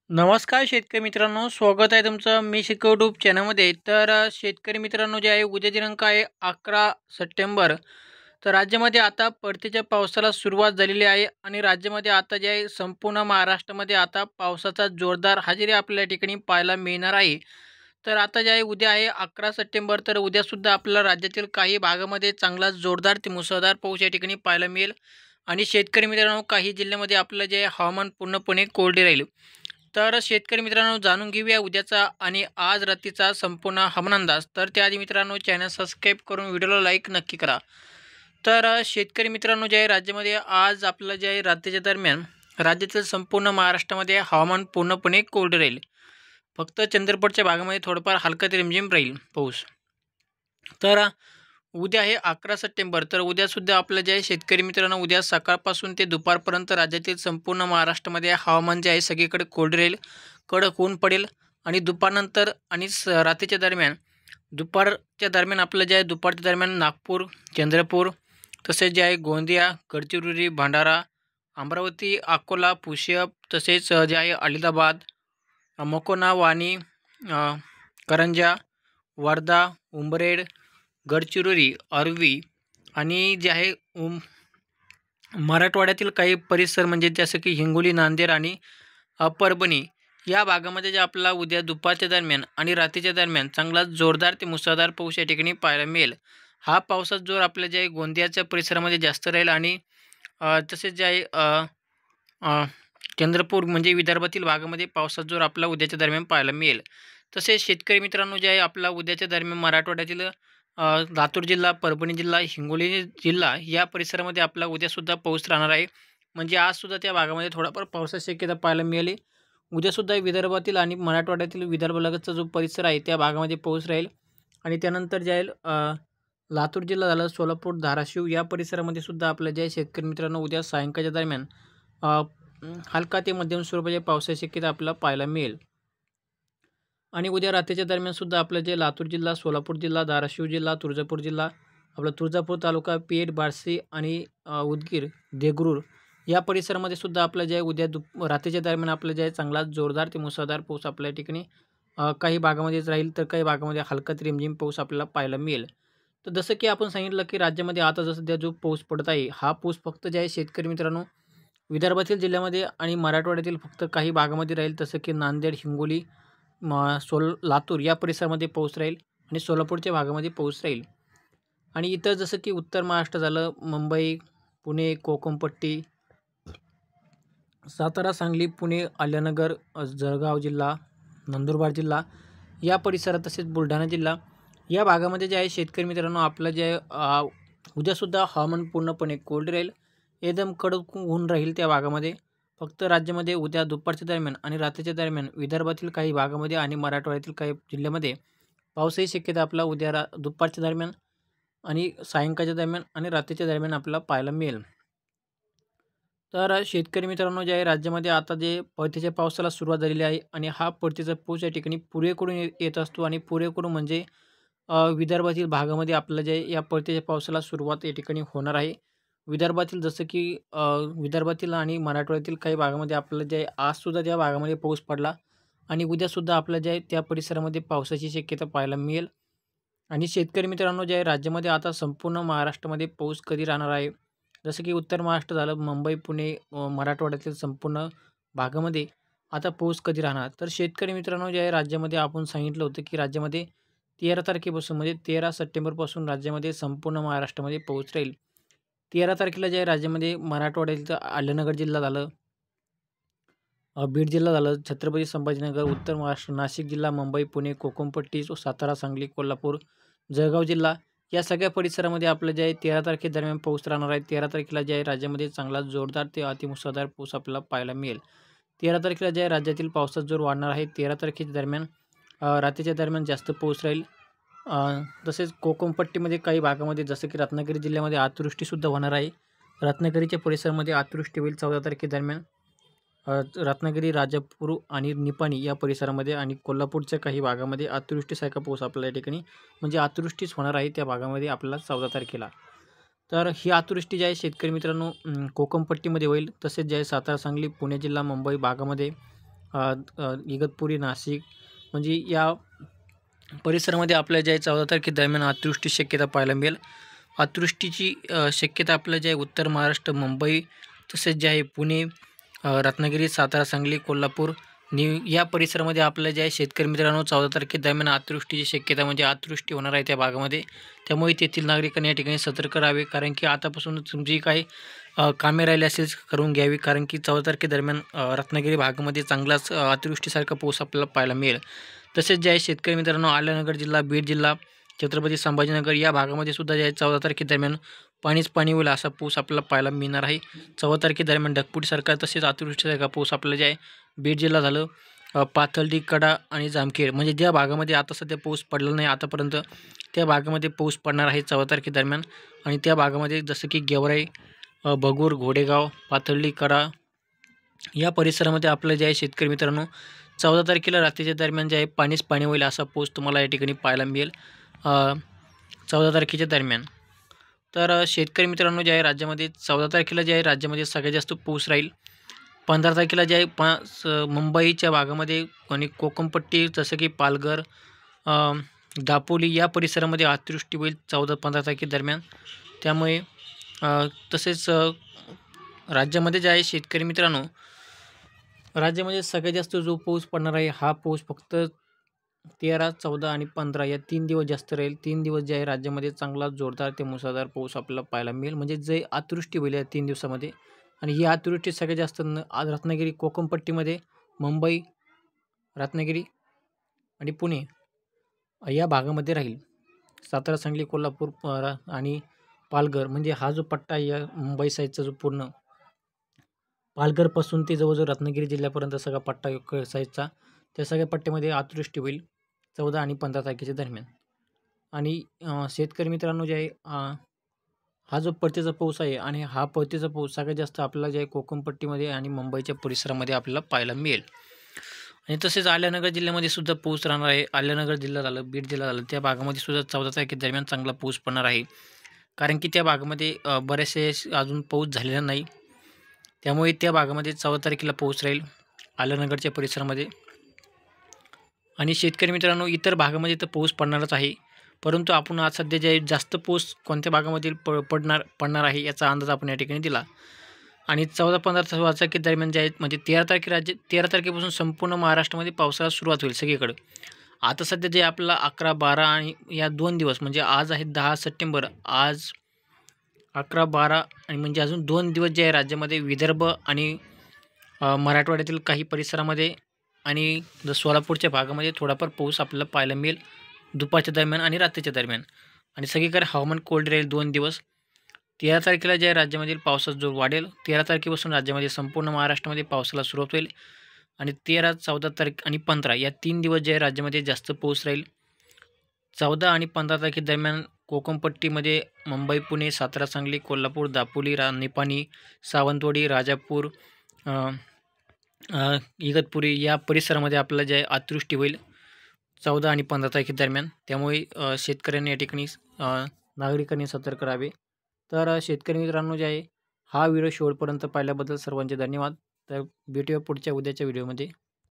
नमस्कार शेतकरी मित्रांनो, स्वागत आहे तुमचं मी यूट्यूब चॅनलमध्ये. शेतकरी मित्रांनो, जे आहे उद्या दिनांक आहे 11 सप्टेंबर. तर राज्यामध्ये आता परतीच्या पावसाला सुरुवात झालेली आहे आणि राज्यामध्ये आता जे आहे संपूर्ण महाराष्ट्रामध्ये आता पावसाचा जोरदार हजेरी आपल्या ठिकाणी पाहायला मिळणार आहे. तर आता जे आहे उद्या आहे 11 सप्टेंबर, तर उद्यासुद्धा आपल्याला राज्यातील काही भागामध्ये चांगला जोरदार ते मुसळधार पाऊस या ठिकाणी पाहायला मिळेल. आणि शेतकरी मित्रांनो, काही जिल्ह्यामध्ये आपलं जे हवामान पूर्णपणे कोरडे राहील. तर शेतकरी मित्रांनो, जाणून घेऊया उद्याचा आणि आज रात्रीचा संपूर्ण हवामान अंदाज. तर त्याआधी मित्रांनो, चॅनल सबस्क्राईब करून व्हिडिओला लाईक नक्की करा. शेतकरी मित्रांनो, जे आहे राज्यामध्ये आज आपलं जे आहे रात्रीच्या दरम्यान राज्यातील संपूर्ण महाराष्ट्रामध्ये हवामान पूर्णपणे कोरडे राहील. फक्त चंद्रपूरच्या भागामध्ये थोडंफार हलका ते रिमझिम राहील पाऊस. तर उद्या आहे 11 सप्टेंबर. तर उद्यासुद्धा आपलं जे आहे शेतकरी मित्रांनो, उद्या सकाळपासून ते दुपारपर्यंत राज्यातील संपूर्ण महाराष्ट्रामध्ये हवामान जे आहे सगळीकडे कोरडे राहील. कडक ऊन पडेल आणि दुपारनंतर आणि रात्रीच्या दरम्यान दुपारच्या दरम्यान आपलं जे आहे दुपारच्या दरम्यान नागपूर, चंद्रपूर, तसेच जे आहे गोंदिया, गडचिरोली, भंडारा, अमरावती, अकोला, पुष्यप, तसेच जे आहे अलिबाग, मकोना, वाणी, करंजा, वर्धा, उंबरेड, गडचिरोली, अरवी आणि जे आहे मराठवाड्यातील काही परिसर म्हणजे जसं की हिंगोली, नांदेड आणि परभणी या भागामध्ये जे आपल्याला उद्या दुपारच्या दरम्यान आणि रात्रीच्या दरम्यान चांगला जोरदार ते मुसळधार पाऊस या ठिकाणी पाहायला मिळेल. हा पावसाचा जोर आपल्या जे आहे गोंदियाच्या परिसरामध्ये जास्त राहील आणि तसेच जे आहे चंद्रपूर म्हणजे विदर्भातील भागामध्ये पावसाचा जोर आपला उद्याच्या दरम्यान पाहायला मिळेल. तसेच शेतकरी मित्रांनो, जे आहे आपला उद्याच्या दरम्यान मराठवाड्यातील लातूर जिल्हा, परभणी जिल्हा, हिंगोली जिल्हा या परिसरामध्ये आपला उद्यासुद्धा पाऊस राहणार आहे. म्हणजे आजसुद्धा त्या भागामध्ये थोडाफार पावसाची शक्यता पाहायला मिळाली. उद्यासुद्धा विदर्भातील आणि मराठवाड्यातील विदर्भालगतचा जो परिसर आहे त्या भागामध्ये पाऊस राहील. आणि त्यानंतर जे आहे लातूर जिल्हा झालं, सोलापूर, धाराशिव या परिसरामध्ये सुद्धा आपल्या जे शेतकरी मित्रांनो उद्या सायंकाळच्या दरम्यान हलका ते मध्यम स्वरूपाच्या पावसाची शक्यता आपल्याला पाहायला मिळेल. आणि उद्या रात्रीच्या दरम्यानसुद्धा आपलं जे लातूर जिल्हा, सोलापूर जिल्हा, धाराशिव जिल्हा, तुळजापूर जिल्हा, आपला तुळजापूर तालुका, पेठ, बार्शी आणि उदगीर, देगलूर या परिसरामध्ये सुद्धा आपलं जे आहे उद्या रात्रीच्या दरम्यान आपलं जे आहे चांगला जोरदार ते मुसळधार पाऊस आपल्या ठिकाणी काही भागामध्येच राहील, तर काही भागामध्ये हलका ते रिमझिम पाऊस आपल्याला पाहायला मिळेल. तर जसं की आपण सांगितलं की राज्यामध्ये आता सध्या जो पाऊस पडत आहे, हा पाऊस फक्त जे आहे शेतकरी मित्रांनो विदर्भातील जिल्ह्यामध्ये आणि मराठवाड्यातील फक्त काही भागामध्ये राहील. तसं की नांदेड, हिंगोली, लातूर या परिसरामध्ये पाऊस राहील आणि सोलापूरच्या भागामध्ये पाऊस राहील. आणि इतर जसं की उत्तर महाराष्ट्र झालं, मुंबई, पुणे, कोकणपट्टी, सातारा, सांगली, पुणे, अहिल्यानगर, जळगाव जिल्हा, नंदुरबार जिल्हा या परिसरात, तसेच बुलढाणा जिल्हा या भागामध्ये जे आहे शेतकरी मित्रांनो आपलं जे आहे उद्यासुद्धा हवामान पूर्णपणे कोल्ड राहील. एकदम कडक ऊन राहील त्या भागामध्ये. फक्त राज्यामध्ये उद्या दुपारच्या दरम्यान आणि रात्रीच्या दरम्यान विदर्भातील काही भागामध्ये आणि मराठवाड्यातील काही जिल्ह्यामध्ये पावसाची शक्यता आपला उद्या दुपारच्या दरम्यान आणि सायंकाळच्या दरम्यान आणि रात्रीच्या दरम्यान आपल्याला पाहायला मिळेल. तर शेतकरी मित्रांनो, जे आहे राज्यामध्ये आता जे परतीच्या पावसाला सुरुवात झालेली आहे आणि हा परतीचा पाऊस या ठिकाणी पुरेकडून येत असतो आणि पुरेकडून म्हणजे विदर्भातील भागामध्ये आपलं जे या परतीच्या पावसाला सुरुवात या ठिकाणी होणार आहे. विदर्भातील जसं की विदर्भातील आणि मराठवाड्यातील काही भागामध्ये आपलं जे आहे आजसुद्धा त्या भागामध्ये पाऊस पडला आणि उद्यासुद्धा आपलं जे आहे त्या परिसरामध्ये पावसाची शक्यता पाहायला मिळेल. आणि शेतकरी मित्रांनो, जे आहे राज्यामध्ये आता संपूर्ण महाराष्ट्रामध्ये पाऊस कधी राहणार आहे, जसं की उत्तर महाराष्ट्र झालं, मुंबई, पुणे, मराठवाड्यातील संपूर्ण भागामध्ये आता पाऊस कधी राहणार. तर शेतकरी मित्रांनो, जे आहे राज्यामध्ये आपण सांगितलं होतं की राज्यामध्ये 13 तारखेपासून म्हणजे 13 सप्टेंबरपासून राज्यामध्ये संपूर्ण महाराष्ट्रामध्ये पाऊस राहील. 13 तारखेला जे आहे राज्यामध्ये मराठवाड्यातील अहिल्यानगर जिल्हा झालं, बीड जिल्हा झालं, छत्रपती संभाजीनगर, उत्तर महाराष्ट्र, नाशिक जिल्हा, मुंबई, पुणे, कोकणपट्टी, सातारा, सांगली, कोल्हापूर, जळगाव जिल्हा या सगळ्या परिसरामध्ये आपलं जे आहे 13 तारखेदरम्यान पाऊस राहणार आहे. 13 तारखेला जे आहे राज्यामध्ये चांगला जोरदार ते अतिमुसळधार पाऊस आपल्याला पाहायला मिळेल. 13 तारखेला जे आहे राज्यातील पावसाचा जोर वाढणार आहे. 13 तारखेच्या दरम्यान रात्रीच्या दरम्यान जास्त पाऊस राहील. तसेच कोकणपट्टीमध्ये काही भागामध्ये जसं की रत्नागिरी जिल्ह्यामध्ये अतिवृष्टीसुद्धा होणार आहे. रत्नागिरीच्या परिसरामध्ये अतिवृष्टी होईल 14 तारखेदरम्यान. रत्नागिरी, राजापूर आणि निपाणी या परिसरामध्ये आणि कोल्हापूरच्या काही भागामध्ये अतिवृष्टीसारखा पाऊस आपल्या या ठिकाणी म्हणजे अतिवृष्टीच होणार आहे त्या भागामध्ये आपल्याला 14 तारखेला. तर ही अतिवृष्टी जी आहे शेतकरी मित्रांनो कोकणपट्टीमध्ये होईल. तसेच जे आहे सातारा, सांगली, पुणे जिल्हा, मुंबई भागामध्ये इगतपुरी, नाशिक म्हणजे या परिसरामध्ये आपल्याला जे आहे 14 तारखेदरम्यान अतिवृष्टी शक्यता पाहायला मिळेल. अतिवृष्टीची शक्यता आपल्याला जे आहे उत्तर महाराष्ट्र, मुंबई तसेच जे आहे पुणे, रत्नागिरी, सातारा, सांगली, कोल्हापूर या परिसरामध्ये आपल्याला जे आहे शेतकरी मित्रांनो 14 तारखेदरम्यान अतिवृष्टीची शक्यता म्हणजे अतिवृष्टी होणार आहे त्या भागामध्ये. त्यामुळे तेथील नागरिकांनी या ठिकाणी सतर्क राहावे, कारण की आतापासूनच तुमची काही कामे राहिली असेल करून घ्यावी, कारण की 14 तारखेदरम्यान रत्नागिरी भागामध्ये चांगलाच अतिवृष्टीसारखा पाऊस आपल्याला पाहायला मिळेल. तसेच जे आहे शेतकरी मित्रांनो अलिबाग जिल्हा, बीड जिल्हा, छत्रपती संभाजीनगर या भागामध्ये सुद्धा जे आहे 14 तारखेदरम्यान पाणीच पाणी होईल असा पाऊस आपल्याला पाहायला मिळणार आहे. 14 तारखेदरम्यान ढगफुटीसारखा तसेच अतिवृष्टीसारखा पाऊस आपल्याला जे आहे बीड जिल्हा झालं, पाथर्डी, कडा आणि जामखेड म्हणजे ज्या भागामध्ये आता सध्या पाऊस पडला नाही आतापर्यंत त्या भागामध्ये पाऊस पडणार आहे 14 तारखेदरम्यान. आणि त्या भागामध्ये जसं की गेवराई, भगूर, घोडेगाव, पाथर्डी, कडा या परिसरामध्ये आपलं जे आहे शेतकरी मित्रांनो 14 तारखेला रात्रीच्या दरम्यान जे आहे पाणीच पाणी होईल असा पाऊस तुम्हाला या ठिकाणी पाहायला मिळेल 14 तारखेच्या दरम्यान. तर शेतकरी मित्रांनो जे आहे राज्यामध्ये 14 तारखेला जे आहे राज्यामध्ये सगळ्यात जास्त पाऊस राहील. 15 तारखेला जे आहे मुंबईच्या भागामध्ये आणि कोकणपट्टी जसं की पालघर, दापोली या परिसरामध्ये अतिवृष्टी होईल 14-15 तारखेदरम्यान. त्यामुळे तसेच राज्यामध्ये जे आहे शेतकरी मित्रांनो राज्यामध्ये सगळ्यात जास्त जो पाऊस पडणार आहे हा पाऊस फक्त 13, 14 आणि 15 या 3 दिवस जास्त राहील. 3 दिवस जे आहे राज्यामध्ये चांगला जोरदार ते मुसळधार पाऊस आपल्याला पाहायला मिळेल, म्हणजे जे अतिवृष्टी होईल या 3 दिवसामध्ये. आणि ही अतिवृष्टी सगळ्यात जास्त आज रत्नागिरी कोकणपट्टीमध्ये, मुंबई, रत्नागिरी आणि पुणे या भागामध्ये राहील. सातारा, सांगली, कोल्हापूर आणि पालघर म्हणजे हा जो पट्टा आहे या मुंबई साईडचा जो पूर्ण पालघरपासून ते जवळजवळ रत्नागिरी जिल्ह्यापर्यंत सगळा पट्टा साईडचा त्या सगळ्या पट्ट्यामध्ये अतिवृष्टी होईल 14 आणि 15 तारखेच्या दरम्यान. आणि शेतकरी मित्रांनो जे आहे हा जो परतीचा पाऊस आहे आणि हा परतीचा पाऊस सगळ्यात जास्त आपल्याला जे आहे कोकणपट्टीमध्ये आणि मुंबईच्या परिसरामध्ये आपल्याला पाहायला मिळेल. आणि तसेच अलिबाग जिल्ह्यामध्ये सुद्धा पाऊस राहणार आहे. अलिबाग जिल्हा झालं, बीड जिल्हा झालं त्या भागामध्ये सुद्धा 14 तारखेदरम्यान चांगला पाऊस पडणार आहे, कारण की त्या भागामध्ये बरेचसे अजून पाऊस झालेला नाही. त्यामुळे त्या भागामध्ये 14 तारखेला पाऊस राहील अलिबागच्या परिसरामध्ये. आणि शेतकरी मित्रांनो इतर भागामध्ये तर पाऊस पडणारच आहे, परंतु आपण आज सध्या जे जास्त पाऊस कोणत्या भागामध्ये पडणार आहे याचा अंदाज आपण या ठिकाणी दिला. आणि 14-15 तारखेदरम्यान जे आहेत म्हणजे 13 तारखेपासून संपूर्ण महाराष्ट्रामध्ये पावसाला सुरुवात होईल सगळीकडे. आता सध्या जे आपल्याला 11, 12 आणि या 2 दिवस म्हणजे आज आहे 10 सप्टेंबर, आज 11, 12 आणि म्हणजे अजून 2 दिवस जे आहे राज्यामध्ये विदर्भ आणि मराठवाड्यातील काही परिसरामध्ये आणि सोलापूरच्या भागामध्ये थोडाफार पाऊस आपल्याला पाहायला मिळेल दुपारच्या दरम्यान आणि रात्रीच्या दरम्यान. आणि सगळीकडे हवामान कोल्ड राहील 2 दिवस. 13 तारखेला जे आहे राज्यामधील पावसाचा जोर वाढेल. 13 तारखेपासून राज्यामध्ये संपूर्ण महाराष्ट्रामध्ये पावसाला सुरुवात होईल. आणि 13, 14 तारीख आणि 15 या 3 दिवस जे आहे राज्यामध्ये जास्त पाऊस राहील. 14 आणि 15 तारखेदरम्यान कोकणपट्टीमध्ये मुंबई, पुणे, सातारा, सांगली, कोल्हापूर, दापोली, निपाणी, सावंतवाडी, राजापूर, इगतपुरी या परिसरामध्ये आपल्याला जे अतिवृष्टी होईल 14 आणि 15 तारखेदरम्यान. त्यामुळे शेतकऱ्यांनी या ठिकाणी नागरिकांनी सतर्क राहावे. तर शेतकरी मित्रांनो जे आहे हा व्हिडिओ शेवटपर्यंत पाहिल्याबद्दल सर्वांचे धन्यवाद. तर भेटूया पुढच्या उद्याच्या व्हिडिओमध्ये.